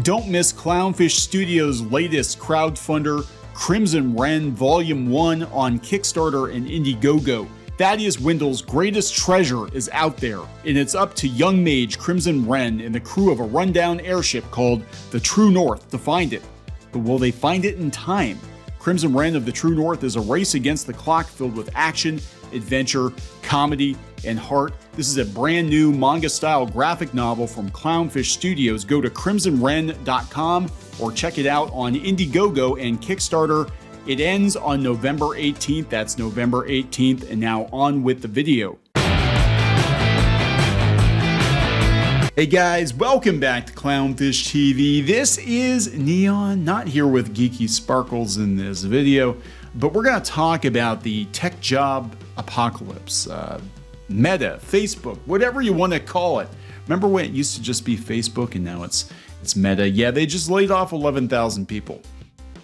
Don't miss Clownfish Studios' latest crowdfunder, Crimson Wren Volume 1 on Kickstarter and Indiegogo. Thaddeus Wendell's greatest treasure is out there, and it's up to young mage Crimson Wren and the crew of a rundown airship called the True North to find it. But will they find it in time? Crimson Wren of the True North is a race against the clock filled with action, adventure, comedy, and heart. This is a brand new manga-style graphic novel from Clownfish Studios. Go to crimsonwren.com or check it out on Indiegogo and Kickstarter. It ends on November 18th. That's November 18th. And now on with the video. Hey guys, welcome back to Clownfish TV. This is Neon, not here with Geeky Sparkles in this video, but we're going to talk about the tech job apocalypse. Meta, Facebook, whatever you want to call it. Remember when it used to just be Facebook and now it's Meta? Yeah, they just laid off 11,000 people.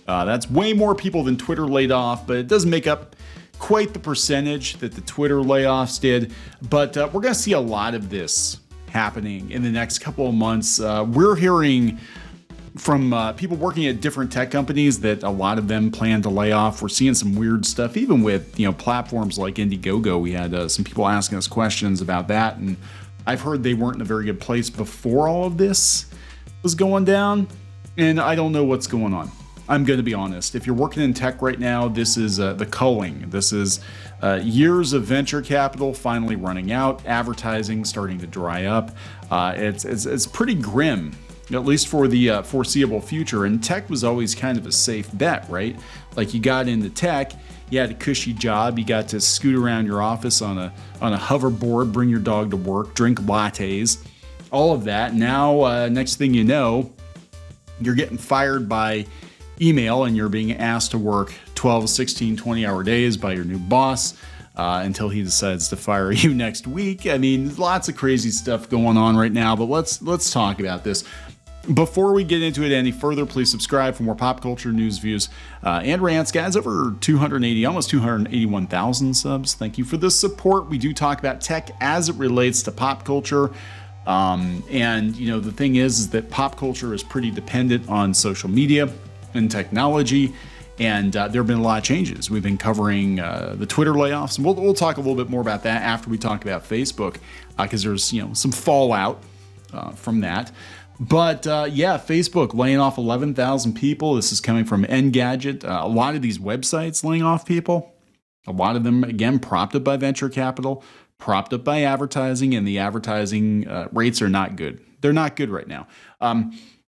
That's way more people than Twitter laid off, but it doesn't make up quite the percentage that the Twitter layoffs did. But we're going to see a lot of this happening in the next couple of months. We're hearing from people working at different tech companies that a lot of them plan to lay off. We're seeing some weird stuff, even with platforms like Indiegogo. We had some people asking us questions about that, and I've heard they weren't in a very good place before all of this was going down, and I don't know what's going on. I'm going to be honest. If you're working in tech right now, this is the culling. This is years of venture capital finally running out, advertising starting to dry up. It's pretty grim, at least for the foreseeable future. And tech was always kind of a safe bet, right? Like you got into tech, you had a cushy job, you got to scoot around your office on a hoverboard, bring your dog to work, drink lattes, all of that. Now, next thing you know, you're getting fired by email and you're being asked to work 12, 16, 20-hour days by your new boss until he decides to fire you next week. I mean, lots of crazy stuff going on right now, but let's talk about this. Before we get into it any further, please subscribe for more pop culture news, views, and rants. Guys, over 280, almost 281,000 subs. Thank you for the support. We do talk about tech as it relates to pop culture. And the thing is that pop culture is pretty dependent on social media and technology, and there have been a lot of changes. We've been covering the Twitter layoffs, and we'll talk a little bit more about that after we talk about Facebook, because there's some fallout from that. But yeah, Facebook laying off 11,000 people. This is coming from Engadget. A lot of these websites laying off people. A lot of them, again, propped up by venture capital, propped up by advertising, and the advertising rates are not good. They're not good right now.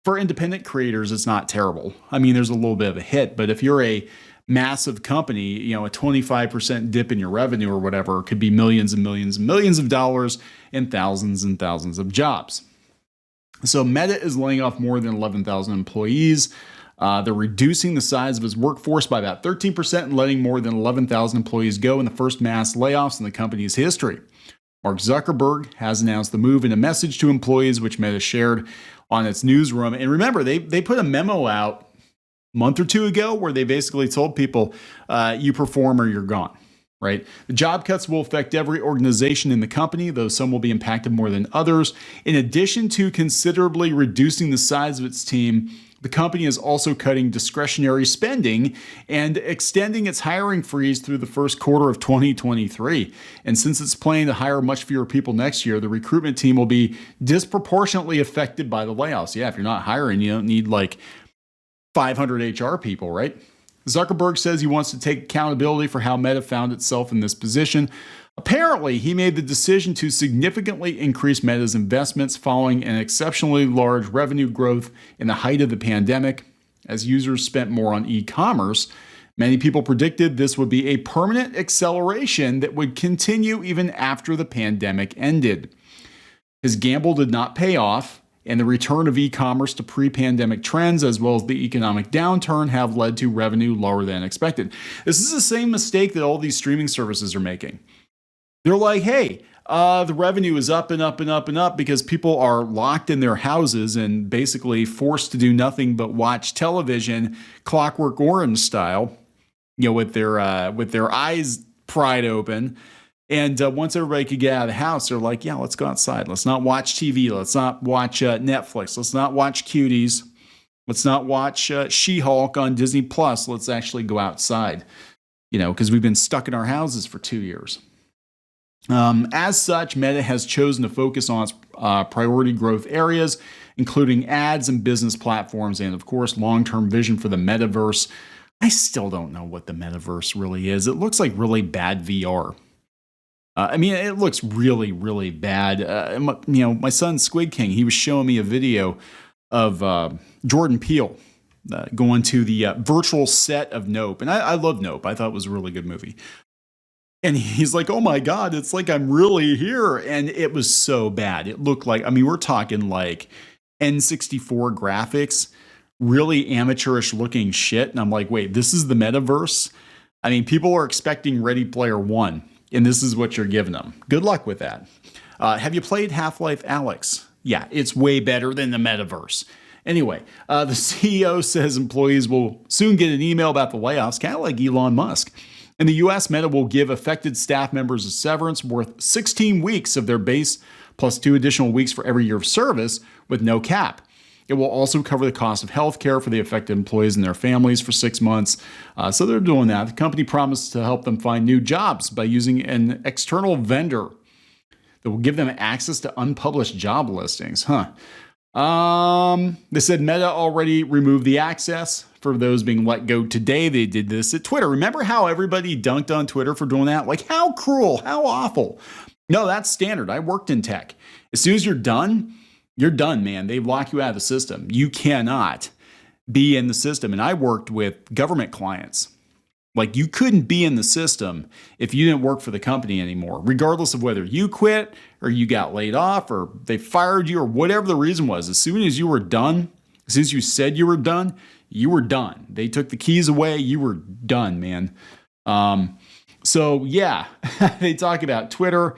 For independent creators, it's not terrible. I mean, there's a little bit of a hit, but if you're a massive company, a 25% dip in your revenue or whatever could be millions and millions and millions of dollars and thousands of jobs. So Meta is laying off more than 11,000 employees. They're reducing the size of its workforce by about 13% and letting more than 11,000 employees go in the first mass layoffs in the company's history. Mark Zuckerberg has announced the move in a message to employees, which Meta shared on its newsroom. And remember, they put a memo out a month or two ago where they basically told people, you perform or you're gone, right? The job cuts will affect every organization in the company, though some will be impacted more than others. In addition to considerably reducing the size of its team, the company is also cutting discretionary spending and extending its hiring freeze through the first quarter of 2023. And since it's planning to hire much fewer people next year, the recruitment team will be disproportionately affected by the layoffs. Yeah, if you're not hiring, you don't need like 500 HR people, right? Zuckerberg says he wants to take accountability for how Meta found itself in this position. Apparently, he made the decision to significantly increase Meta's investments following an exceptionally large revenue growth in the height of the pandemic. As users spent more on e-commerce, many people predicted this would be a permanent acceleration that would continue even after the pandemic ended. His gamble did not pay off, and the return of e-commerce to pre-pandemic trends, as well as the economic downturn, have led to revenue lower than expected. This is the same mistake that all these streaming services are making. They're like, hey, the revenue is up and up and up and up because people are locked in their houses and basically forced to do nothing but watch television, Clockwork Orange style, with their eyes pried open. And once everybody could get out of the house, they're like, yeah, let's go outside. Let's not watch TV. Let's not watch Netflix. Let's not watch Cuties. Let's not watch She-Hulk on Disney Plus. Let's actually go outside, because we've been stuck in our houses for 2 years. As such, Meta has chosen to focus on its priority growth areas, including ads and business platforms, and of course, long-term vision for the metaverse. I still don't know what the metaverse really is. It looks like really bad VR. It looks really, really bad. My son Squid King, he was showing me a video of Jordan Peele going to the virtual set of Nope. And I love Nope. I thought it was a really good movie. And he's like, oh my God, it's like I'm really here. And it was so bad. It looked like, we're talking like N64 graphics, really amateurish looking shit. And I'm like, wait, this is the metaverse? People are expecting Ready Player One. And this is what you're giving them. Good luck with that. Have you played Half-Life Alyx? Yeah, it's way better than the metaverse. Anyway, the CEO says employees will soon get an email about the layoffs, kind of like Elon Musk. In the U.S., Meta will give affected staff members a severance worth 16 weeks of their base, plus 2 additional weeks for every year of service with no cap. It will also cover the cost of health care for the affected employees and their families for 6 months. So they're doing that. The company promised to help them find new jobs by using an external vendor that will give them access to unpublished job listings. They said Meta already removed the access for those being let go today. They did this at Twitter. Remember how everybody dunked on Twitter for doing that? Like, how cruel, how awful. No, that's standard. I worked in tech. As soon as you're done, man. They lock you out of the system. You cannot be in the system. And I worked with government clients. Like, you couldn't be in the system if you didn't work for the company anymore, regardless of whether you quit or you got laid off or they fired you or whatever the reason was. As soon as you were done, as soon as you said you were done, you were done. They took the keys away. You were done, man. So yeah, they talk about Twitter.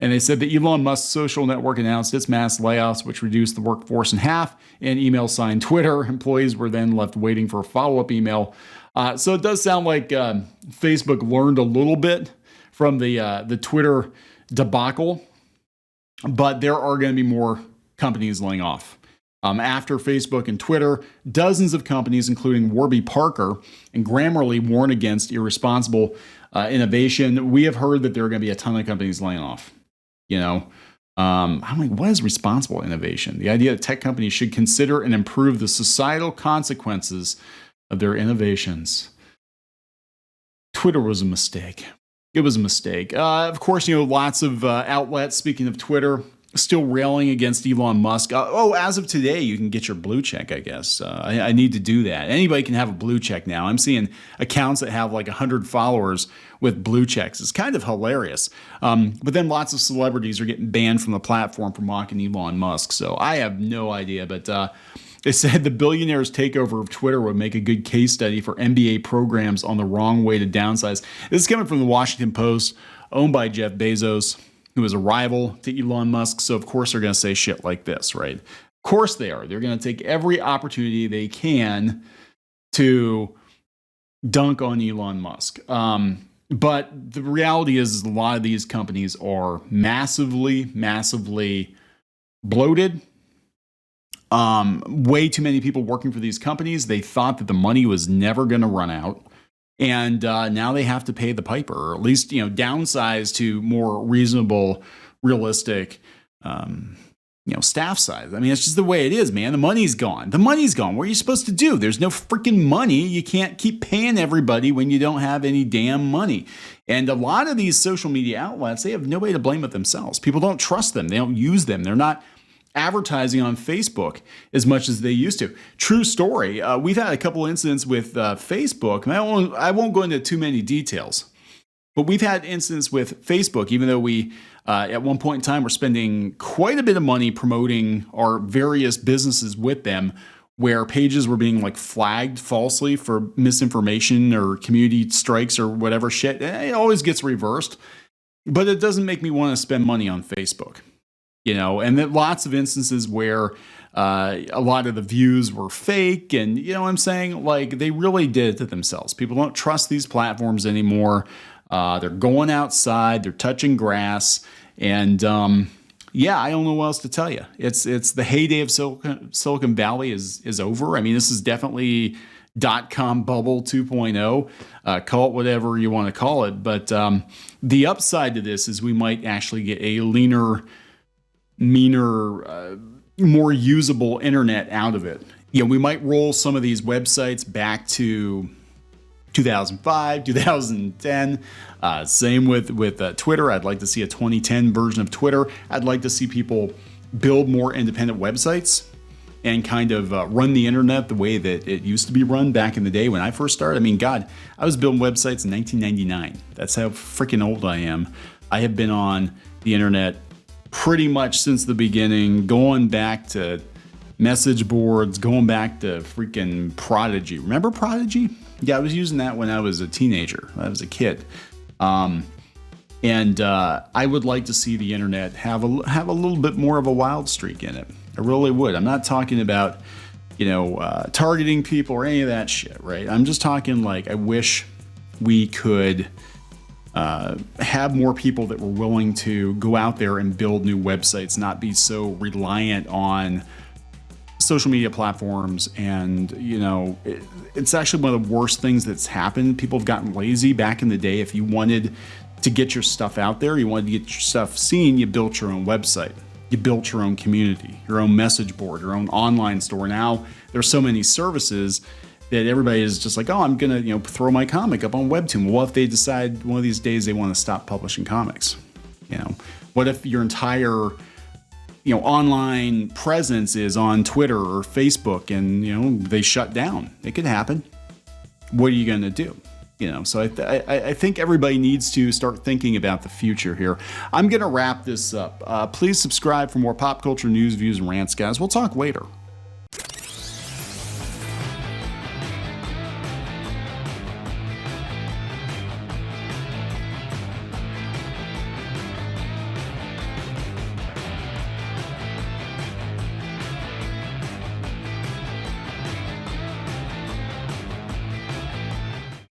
And they said that Elon Musk's social network announced its mass layoffs, which reduced the workforce in half. And email signed Twitter. Employees were then left waiting for a follow-up email. So it does sound like Facebook learned a little bit from the Twitter debacle. But there are going to be more companies laying off. After Facebook and Twitter, dozens of companies, including Warby Parker and Grammarly, warn against irresponsible innovation. We have heard that there are going to be a ton of companies laying off. I'm like, what is responsible innovation? The idea that tech companies should consider and improve the societal consequences of their innovations. Twitter was a mistake. It was a mistake. Of course, lots of outlets, speaking of Twitter, still railing against Elon Musk. As of today, you can get your blue check, I guess. I need to do that. Anybody can have a blue check now. I'm seeing accounts that have like 100 followers with blue checks. It's kind of hilarious. But then lots of celebrities are getting banned from the platform for mocking Elon Musk. So I have no idea. But they said the billionaire's takeover of Twitter would make a good case study for MBA programs on the wrong way to downsize. This is coming from the Washington Post, owned by Jeff Bezos, who is a rival to Elon Musk. So of course they're going to say shit like this, right? Of course they are. They're going to take every opportunity they can to dunk on Elon Musk. But the reality is a lot of these companies are massively, massively bloated. Way too many people working for these companies. They thought that the money was never going to run out. And now they have to pay the piper, or at least, downsize to more reasonable, realistic, staff size. It's just the way it is, man. The money's gone. The money's gone. What are you supposed to do? There's no freaking money. You can't keep paying everybody when you don't have any damn money. And a lot of these social media outlets, they have nobody to blame but themselves. People don't trust them. They don't use them. They're not advertising on Facebook as much as they used to. True story. We've had a couple incidents with Facebook. And I won't go into too many details, but we've had incidents with Facebook, even though we, at one point in time, were spending quite a bit of money promoting our various businesses with them, where pages were being flagged falsely for misinformation or community strikes or whatever shit. It always gets reversed, but it doesn't make me want to spend money on Facebook. And then lots of instances where a lot of the views were fake. And, I'm saying, they really did it to themselves. People don't trust these platforms anymore. They're going outside, they're touching grass, and yeah, I don't know what else to tell you. It's the heyday of Silicon Valley is over. I mean, this is definitely .com bubble 2.0. Call it whatever you want to call it, but the upside to this is we might actually get a leaner, meaner, more usable internet out of it. You know, we might roll some of these websites back to 2005, 2010. Same with Twitter. I'd like to see a 2010 version of Twitter. I'd like to see people build more independent websites and kind of run the internet the way that it used to be run back in the day when I first started. I mean, God, I was building websites in 1999. That's how freaking old I am. I have been on the internet pretty much since the beginning, going back to message boards, going back to freaking Prodigy. Remember Prodigy? Yeah, I was using that when I was a teenager. I was a kid. I would like to see the internet have a little bit more of a wild streak in it. I really would. I'm not talking about, targeting people or any of that shit, right? I'm just talking like I wish we could have more people that were willing to go out there and build new websites, not be so reliant on social media platforms. And it's actually one of the worst things that's happened. People have gotten lazy. Back in the day, if you wanted to get your stuff out there, you wanted to get your stuff seen, you built your own website, you built your own community, your own message board, your own online store. Now there's so many services that everybody is just like, oh, I'm gonna throw my comic up on Webtoon. Well, what if they decide one of these days they want to stop publishing comics? What if your entire online presence is on Twitter or Facebook and, they shut down? It could happen. What are you going to do? So I think everybody needs to start thinking about the future here. I'm going to wrap this up. Please subscribe for more pop culture news, views, and rants, guys. We'll talk later.